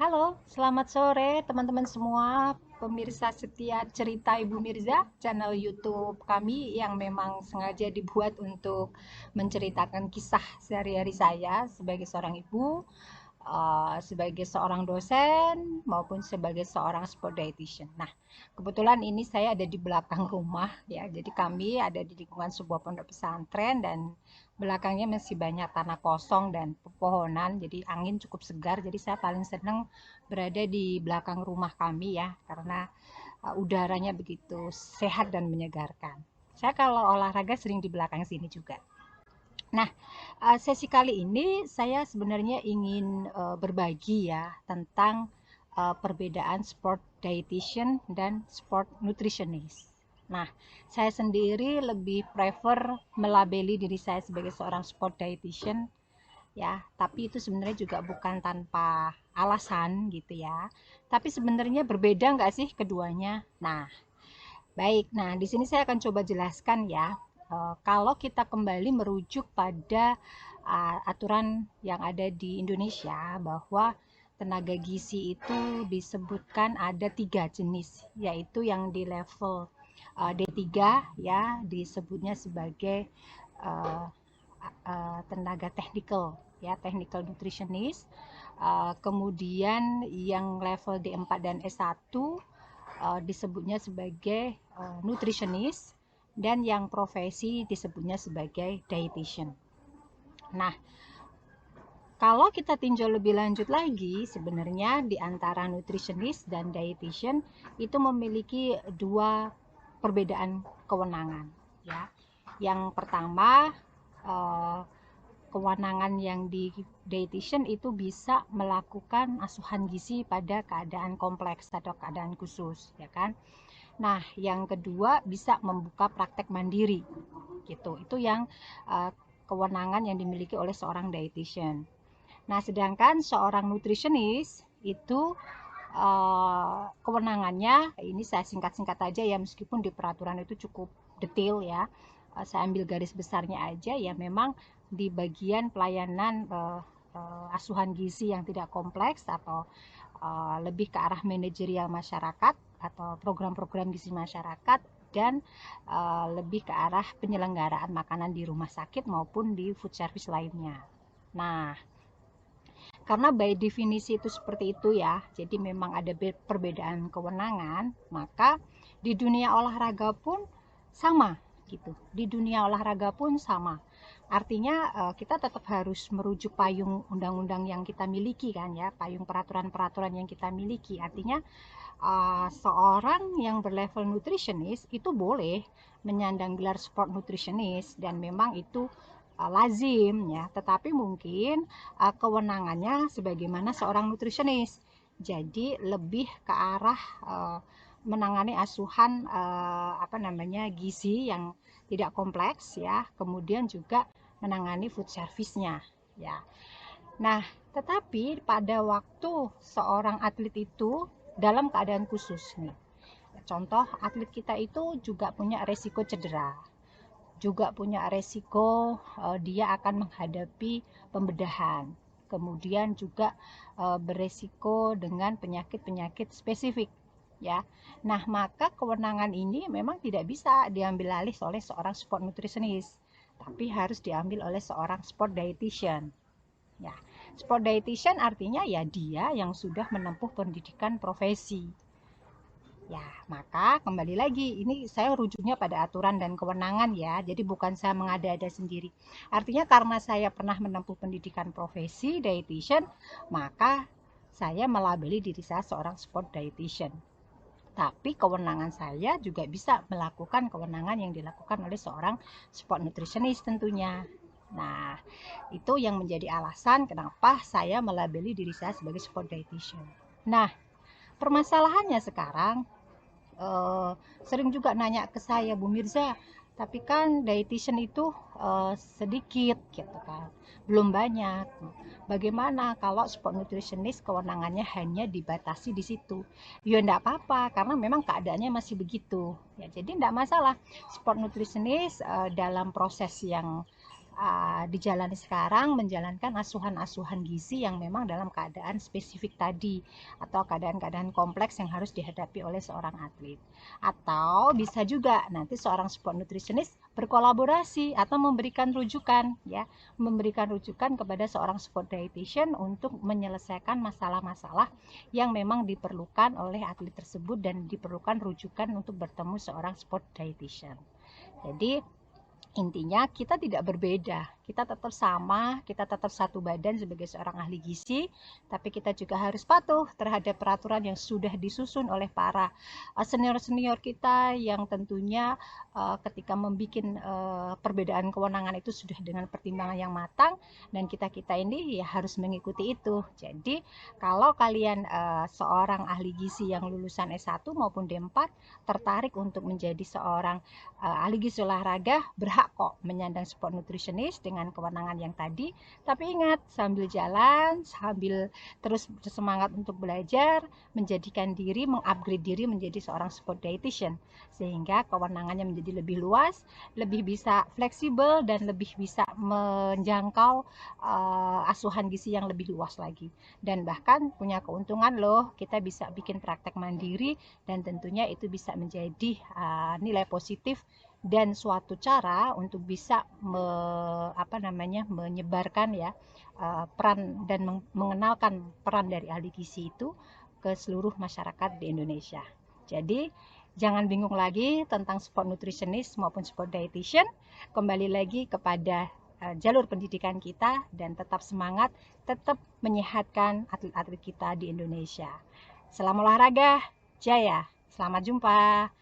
Halo, selamat sore teman-teman semua, pemirsa setia cerita Ibu Mirza, channel YouTube kami yang memang sengaja dibuat untuk menceritakan kisah sehari-hari saya sebagai seorang ibu, sebagai seorang dosen, maupun sebagai seorang sport dietitian. Nah, kebetulan ini saya ada di belakang rumah ya, jadi kami ada di lingkungan sebuah pondok pesantren dan belakangnya masih banyak tanah kosong dan pepohonan, jadi angin cukup segar. Jadi saya paling senang berada di belakang rumah kami ya, karena udaranya begitu sehat dan menyegarkan. Saya kalau olahraga sering di belakang sini juga. Nah, sesi kali ini saya sebenarnya ingin berbagi ya tentang perbedaan sport dietitian dan sport nutritionist. Nah, saya sendiri lebih prefer melabeli diri saya sebagai seorang sport dietitian ya, tapi itu sebenarnya juga bukan tanpa alasan gitu ya. Tapi sebenarnya berbeda nggak sih keduanya? Nah, baik, nah di sini saya akan coba jelaskan ya. Kalau kita kembali merujuk pada aturan yang ada di Indonesia bahwa tenaga gizi itu disebutkan ada 3 jenis, yaitu yang di level D3 ya disebutnya sebagai uh, tenaga technical ya, technical nutritionist. Kemudian yang level D4 dan S1 disebutnya sebagai nutritionist, dan yang profesi disebutnya sebagai dietitian. Nah, kalau kita tinjau lebih lanjut lagi, sebenarnya di antara nutritionist dan dietitian itu memiliki dua perbedaan kewenangan ya. Yang pertama, eh, kewenangan yang di dietitian itu bisa melakukan asuhan gizi pada keadaan kompleks atau keadaan khusus, ya kan? Nah, yang kedua bisa membuka praktek mandiri, gitu. Itu yang kewenangan yang dimiliki oleh seorang dietitian. Nah, sedangkan seorang nutritionist itu kewenangannya, ini saya singkat-singkat aja ya, meskipun di peraturan itu cukup detail ya. Saya ambil garis besarnya aja ya, memang di bagian pelayanan asuhan gizi yang tidak kompleks atau lebih ke arah manajerial masyarakat atau program-program gizi masyarakat, dan lebih ke arah penyelenggaraan makanan di rumah sakit maupun di food service lainnya. Nah, karena by definisi itu seperti itu ya, jadi memang ada perbedaan kewenangan, maka di dunia olahraga pun sama gitu. Di dunia olahraga pun sama. Artinya kita tetap harus merujuk payung undang-undang yang kita miliki kan ya, payung peraturan-peraturan yang kita miliki. Artinya seorang yang berlevel nutritionist itu boleh menyandang gelar sport nutritionist, dan memang itu lazim ya, tetapi mungkin kewenangannya sebagaimana seorang nutritionist. Jadi lebih ke arah menangani asuhan apa namanya gizi yang tidak kompleks ya, kemudian juga menangani food service-nya ya. Nah, tetapi pada waktu seorang atlet itu dalam keadaan khusus nih. Contoh, atlet kita itu juga punya resiko cedera, juga punya resiko dia akan menghadapi pembedahan. Kemudian juga beresiko dengan penyakit-penyakit spesifik ya. Nah, maka kewenangan ini memang tidak bisa diambil alih oleh seorang sport nutritionist, tapi harus diambil oleh seorang sport dietitian. Ya, sport dietitian artinya ya dia yang sudah menempuh pendidikan profesi. Ya, maka kembali lagi, ini saya rujuknya pada aturan dan kewenangan ya, jadi bukan saya mengada-ada sendiri. Artinya karena saya pernah menempuh pendidikan profesi dietitian, maka saya melabeli diri saya seorang sport dietitian. Tapi kewenangan saya juga bisa melakukan kewenangan yang dilakukan oleh seorang sport nutritionist tentunya. Nah, itu yang menjadi alasan kenapa saya melabeli diri saya sebagai sport dietitian. Nah, permasalahannya sekarang eh, sering juga nanya ke saya, Bu Mirza, tapi kan dietitian itu sedikit gitu kan, belum banyak. Bagaimana kalau sport nutritionist kewenangannya hanya dibatasi di situ? Ya enggak apa-apa, karena memang keadaannya masih begitu. Ya, jadi enggak masalah. Sport nutritionist dalam proses yang dijalani sekarang, menjalankan asuhan-asuhan gizi yang memang dalam keadaan spesifik tadi, atau keadaan-keadaan kompleks yang harus dihadapi oleh seorang atlet. Atau bisa juga nanti seorang sport nutritionist berkolaborasi atau memberikan rujukan, ya, memberikan rujukan kepada seorang sport dietitian untuk menyelesaikan masalah-masalah yang memang diperlukan oleh atlet tersebut dan diperlukan rujukan untuk bertemu seorang sport dietitian. Jadi intinya kita tidak berbeda, kita tetap sama, kita tetap satu badan sebagai seorang ahli gizi, tapi kita juga harus patuh terhadap peraturan yang sudah disusun oleh para senior-senior kita, yang tentunya ketika membuat perbedaan kewenangan itu sudah dengan pertimbangan yang matang, dan kita-kita ini ya harus mengikuti itu. Jadi kalau kalian seorang ahli gizi yang lulusan S1 maupun D4 tertarik untuk menjadi seorang ahli gizi olahraga, berhak kok menyandang sport nutritionist dengan kewenangan yang tadi. Tapi ingat, sambil jalan, sambil terus bersemangat untuk belajar, menjadikan diri, mengupgrade diri menjadi seorang sport dietitian, sehingga kewenangannya menjadi lebih luas, lebih bisa fleksibel, dan lebih bisa menjangkau asuhan gizi yang lebih luas lagi. Dan bahkan punya keuntungan loh, kita bisa bikin praktek mandiri, dan tentunya itu bisa menjadi nilai positif dan suatu cara untuk bisa menyebarkan ya peran dan mengenalkan peran dari ahli gizi itu ke seluruh masyarakat di Indonesia. Jadi jangan bingung lagi tentang sport nutritionist maupun sport dietitian. Kembali lagi kepada jalur pendidikan kita, dan tetap semangat, tetap menyehatkan atlet-atlet kita di Indonesia. Salam olahraga, jaya. Selamat jumpa.